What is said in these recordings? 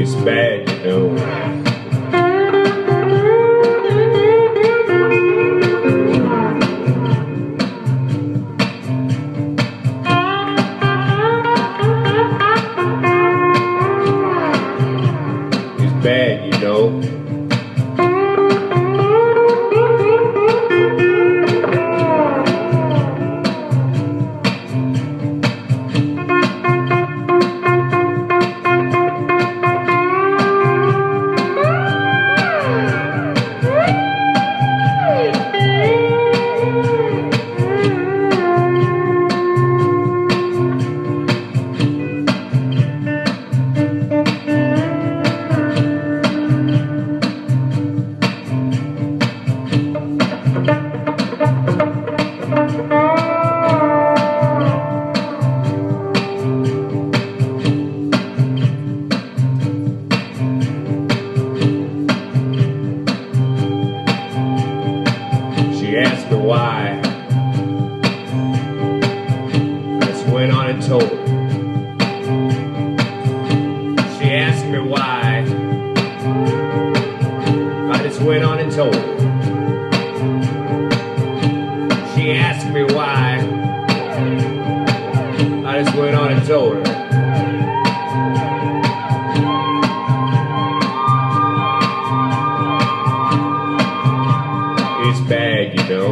It's bad, you know. It's bad, you know. She asked me why. I just went on and told her. She asked me why. I just went on and told her. She asked me why. I just went on and told her. It's bad, you know.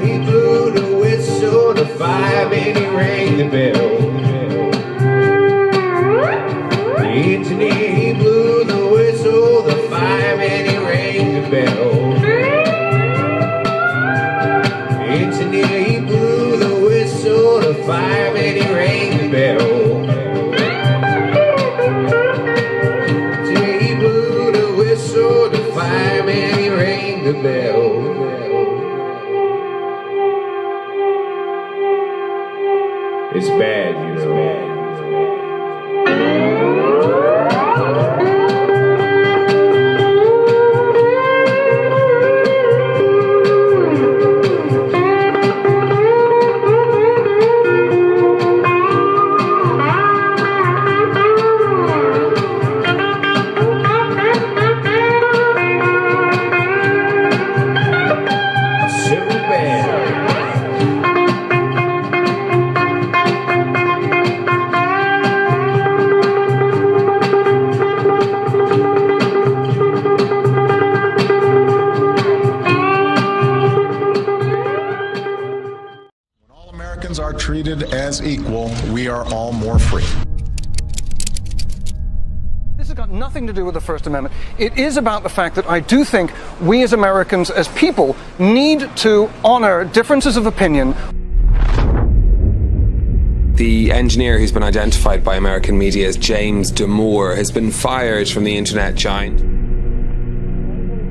He blew the whistle to 5 and he rang the bell. The engineer, he blew the whistle to 5 and he rang the bell. The engineer, he blew the whistle to 5 and he rang the bell. He blew the whistle to 5 and he rang the bell. It's bad, you know. Americans are treated as equal, we are all more free. This is going got nothing to do with the First Amendment. It is about the fact that I do think we as Americans, as people, need to honor differences of opinion. The engineer who's been identified by American media as James Damore has been fired from the internet giant.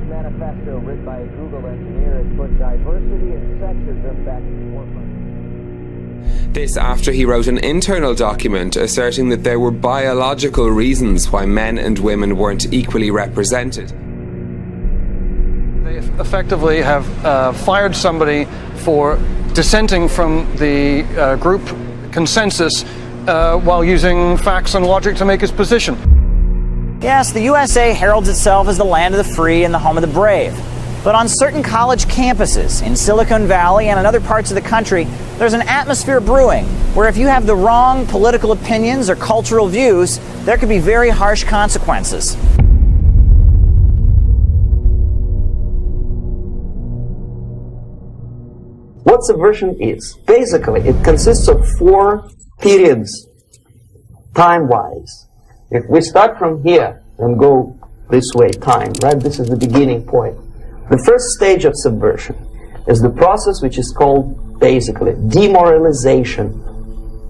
Manifesto written by a Google engineer has put diversity and sexism back in the forefront. This after he wrote an internal document asserting that there were biological reasons why men and women weren't equally represented. They effectively have fired somebody for dissenting from the group consensus while using facts and logic to make his position. Yes, the USA heralds itself as the land of the free and the home of the brave. But on certain college campuses in Silicon Valley and in other parts of the country, there's an atmosphere brewing where if you have the wrong political opinions or cultural views, there could be very harsh consequences. What subversion is? Basically, it consists of 4 periods, time-wise. If we start from here and go this way, time, right? This is the beginning point. The first stage of subversion is the process which is called, basically, demoralization.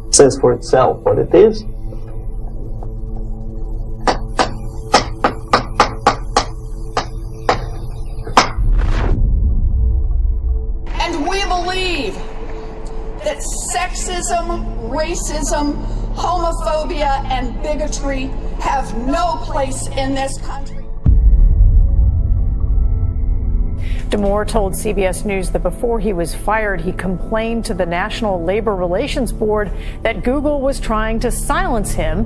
It says for itself what it is. And we believe that sexism, racism, homophobia, and bigotry have no place in this country. Damore told CBS News that before he was fired, he complained to the National Labor Relations Board that Google was trying to silence him.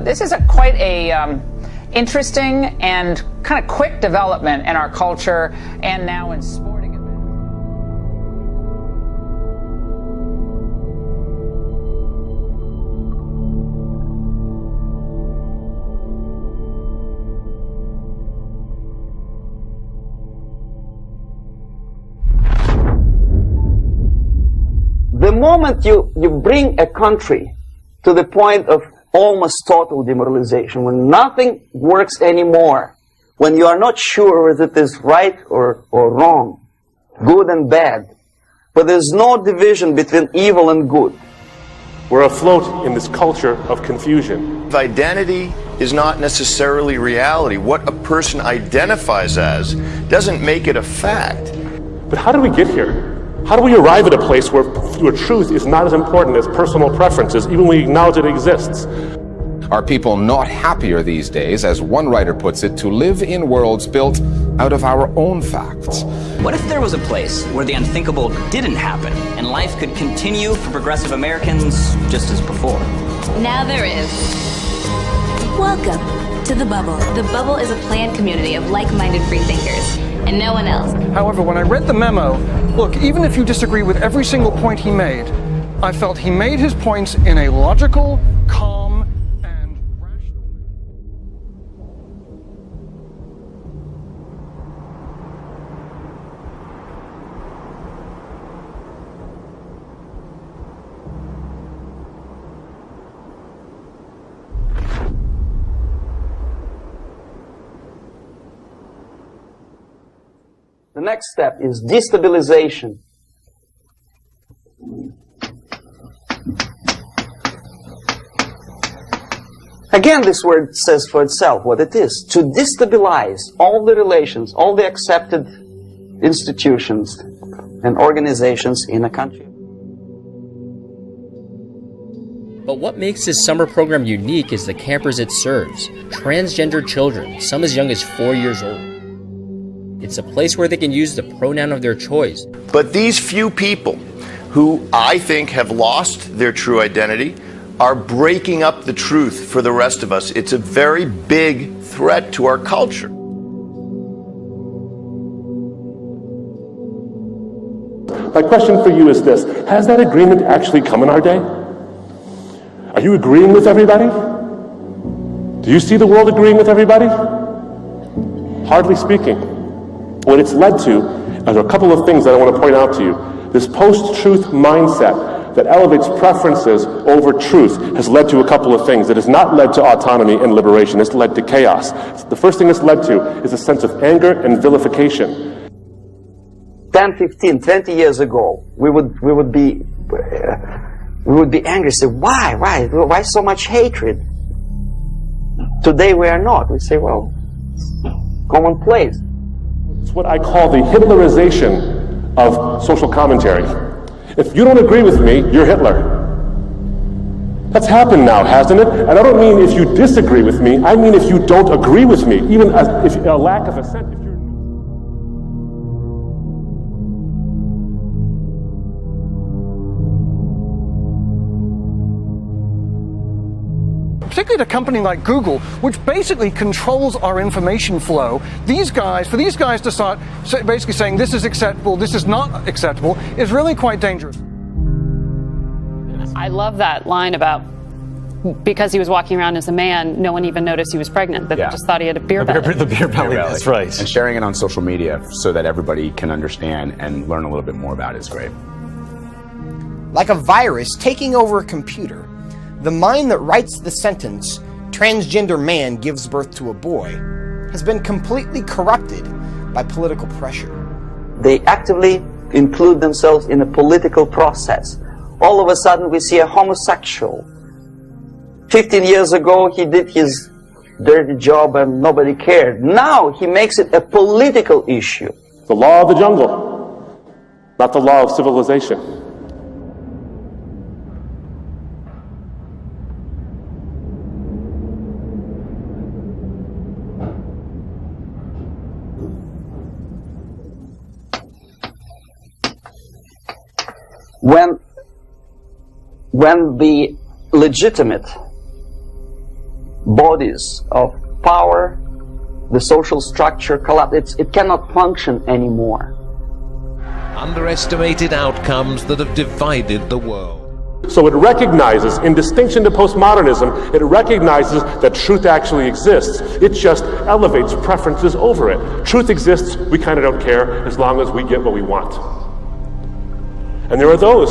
This is quite a interesting and kind of quick development in our culture and now in sporting events. The moment you bring a country to the point of almost total demoralization, when nothing works anymore, when you are not sure whether it is right or wrong, good and bad, but there's no division between evil and good. We're afloat in this culture of confusion. Identity is not necessarily reality. What a person identifies as doesn't make it a fact. But how do we get here? How do we arrive at a place where truth is not as important as personal preferences, even when we acknowledge it exists? Are people not happier these days, as one writer puts it, to live in worlds built out of our own facts? What if there was a place where the unthinkable didn't happen and life could continue for progressive Americans just as before? Now there is. Welcome to The Bubble. The Bubble is a planned community of like-minded free thinkers, and no one else. However, when I read the memo, look, even if you disagree with every single point he made, I felt he made his points in a logical, calm, and rational The next step is destabilization. Again, this word says for itself what it is. To destabilize all the relations, all the accepted institutions and organizations in a country. But what makes this summer program unique is the campers it serves. Transgender children, some as young as 4 years old. It's a place where they can use the pronoun of their choice. But these few people who I think have lost their true identity are breaking up the truth for the rest of us. It's a very big threat to our culture. My question for you is this: has that agreement actually come in our day? Are you agreeing with everybody? Do you see the world agreeing with everybody? Hardly speaking. What it's led to are a couple of things that I want to point out to you. This post-truth mindset that elevates preferences over truth has led to a couple of things. It has not led to autonomy and liberation. It's led to chaos. The first thing it's led to is a sense of anger and vilification. 10, 15, 20 years ago, we would be angry, say, why so much hatred? Today we are not. We say, well, commonplace. It's what I call the Hitlerization of social commentary. If you don't agree with me, you're Hitler. That's happened now, hasn't it? And I don't mean if you disagree with me, I mean if you don't agree with me, even if a lack of assent. Particularly at a company like Google, which basically controls our information flow, for these guys to start basically saying this is acceptable, this is not acceptable, is really quite dangerous. I love that line about because he was walking around as a man, no one even noticed he was pregnant. They just thought he had a beer belly. The beer belly, that's right. And sharing it on social media so that everybody can understand and learn a little bit more about it is great. Like a virus taking over a computer, the mind that writes the sentence, transgender man gives birth to a boy, has been completely corrupted by political pressure. They actively include themselves in a political process. All of a sudden we see a homosexual. 15 years ago he did his dirty job and nobody cared. Now he makes it a political issue. The law of the jungle, not the law of civilization. When the legitimate bodies of power, the social structure collapse, it cannot function anymore. Underestimated outcomes that have divided the world. So it recognizes, in distinction to postmodernism, it recognizes that truth actually exists. It just elevates preferences over it. Truth exists, we kind of don't care as long as we get what we want. And there are those,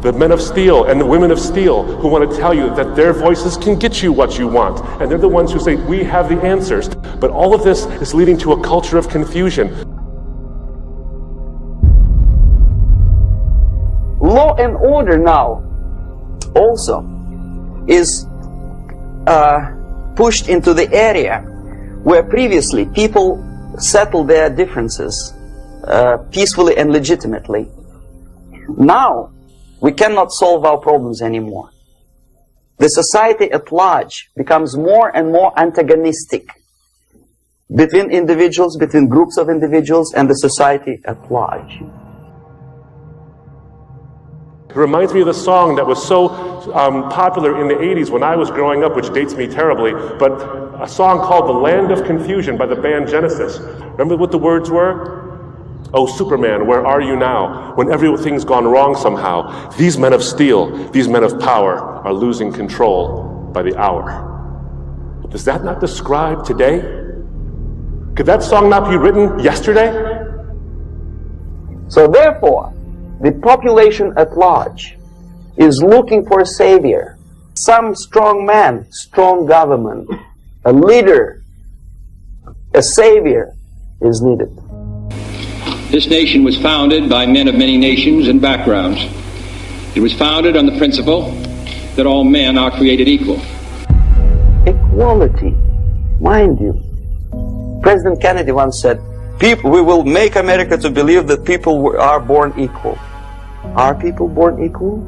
the men of steel and the women of steel, who want to tell you that their voices can get you what you want. And they're the ones who say, we have the answers. But all of this is leading to a culture of confusion. Law and order now also is pushed into the area where previously people settled their differences peacefully and legitimately. Now, we cannot solve our problems anymore. The society at large becomes more and more antagonistic between individuals, between groups of individuals, and the society at large. It reminds me of the song that was so popular in the 80s when I was growing up, which dates me terribly, but a song called The Land of Confusion by the band Genesis. Remember what the words were? Oh, Superman, where are you now? When everything's gone wrong somehow, these men of steel, these men of power, are losing control by the hour. Does that not describe today? Could that song not be written yesterday? So therefore, the population at large is looking for a savior. Some strong man, strong government, a leader, a savior is needed. This nation was founded by men of many nations and backgrounds. It was founded on the principle that all men are created equal. Equality, mind you. President Kennedy once said, we will make America to believe that people are born equal. Are people born equal?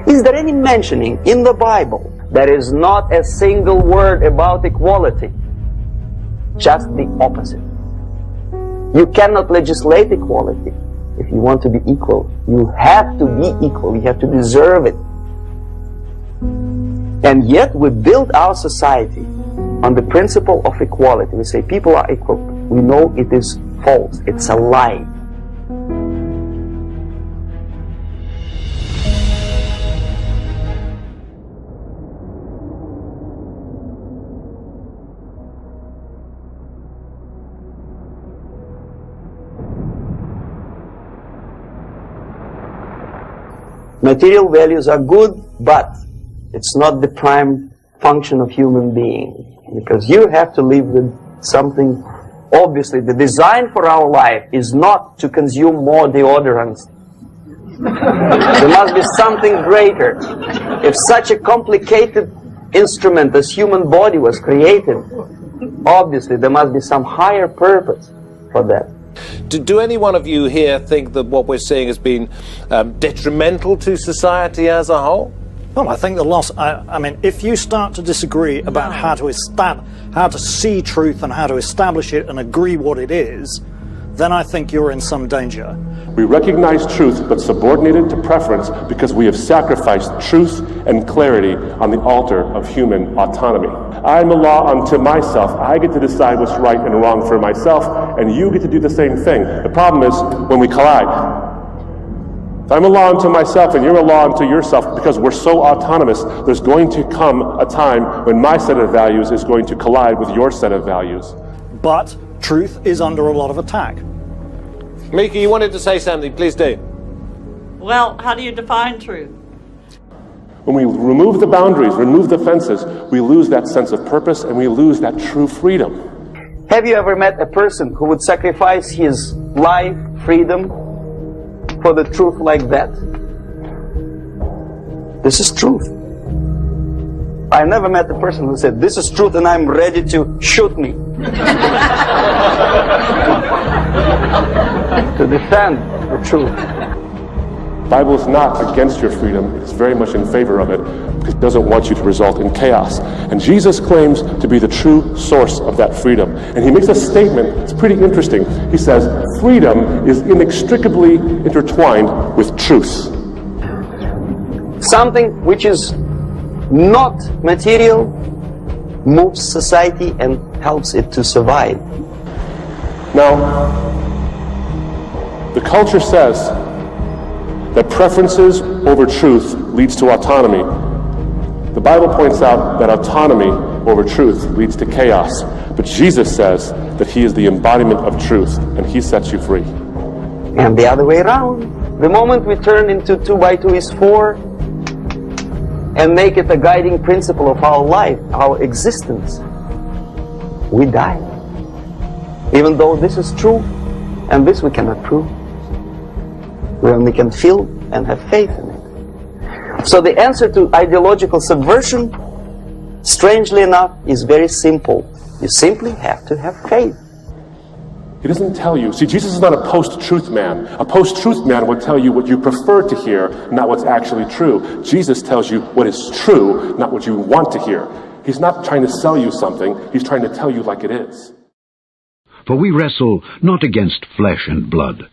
Is there any mentioning in the Bible? There is not a single word about equality. Just the opposite. You cannot legislate equality. If you want to be equal, you have to be equal. You have to deserve it. And yet we build our society on the principle of equality. We say people are equal. We know it is false. It's a lie. Material values are good, but it's not the prime function of human being. Because you have to live with something. Obviously, the design for our life is not to consume more deodorants. There must be something greater. If such a complicated instrument as human body was created, obviously there must be some higher purpose for that. Do any one of you here think that what we're seeing has been detrimental to society as a whole? Well, I think the loss, I mean, if you start to disagree about how to see truth and how to establish it and agree what it is, then I think you're in some danger. We recognize truth, but subordinate it to preference because we have sacrificed truth and clarity on the altar of human autonomy. I'm a law unto myself. I get to decide what's right and wrong for myself, and you get to do the same thing. The problem is when we collide. If I'm a law unto myself and you're a law unto yourself, because we're so autonomous, there's going to come a time when my set of values is going to collide with your set of values. But truth is under a lot of attack. Mika, you wanted to say something, please do. Well, how do you define truth? When we remove the boundaries, remove the fences, we lose that sense of purpose and we lose that true freedom. Have you ever met a person who would sacrifice his life, freedom, for the truth like that? This is truth. I never met a person who said, this is truth and I'm ready to shoot me. To defend the truth. The Bible is not against your freedom. It's very much in favor of it because it doesn't want you to result in chaos. And Jesus claims to be the true source of that freedom. And he makes a statement that's pretty interesting. He says, freedom is inextricably intertwined with truth. Something which is not material moves society and helps it to survive. Now, the culture says that preferences over truth leads to autonomy. The Bible points out that autonomy over truth leads to chaos. But Jesus says that he is the embodiment of truth and he sets you free. And the other way around. The moment we turn into 2 by 2 is 4 and make it a guiding principle of our life, our existence, we die. Even though this is true, and this we cannot prove. We only can feel and have faith in it. So the answer to ideological subversion, strangely enough, is very simple. You simply have to have faith. He doesn't tell you. See, Jesus is not a post-truth man. A post-truth man would tell you what you prefer to hear, not what's actually true. Jesus tells you what is true, not what you want to hear. He's not trying to sell you something. He's trying to tell you like it is. For we wrestle not against flesh and blood,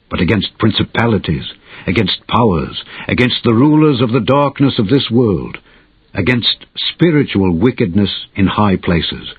but against principalities, against powers, against the rulers of the darkness of this world, against spiritual wickedness in high places.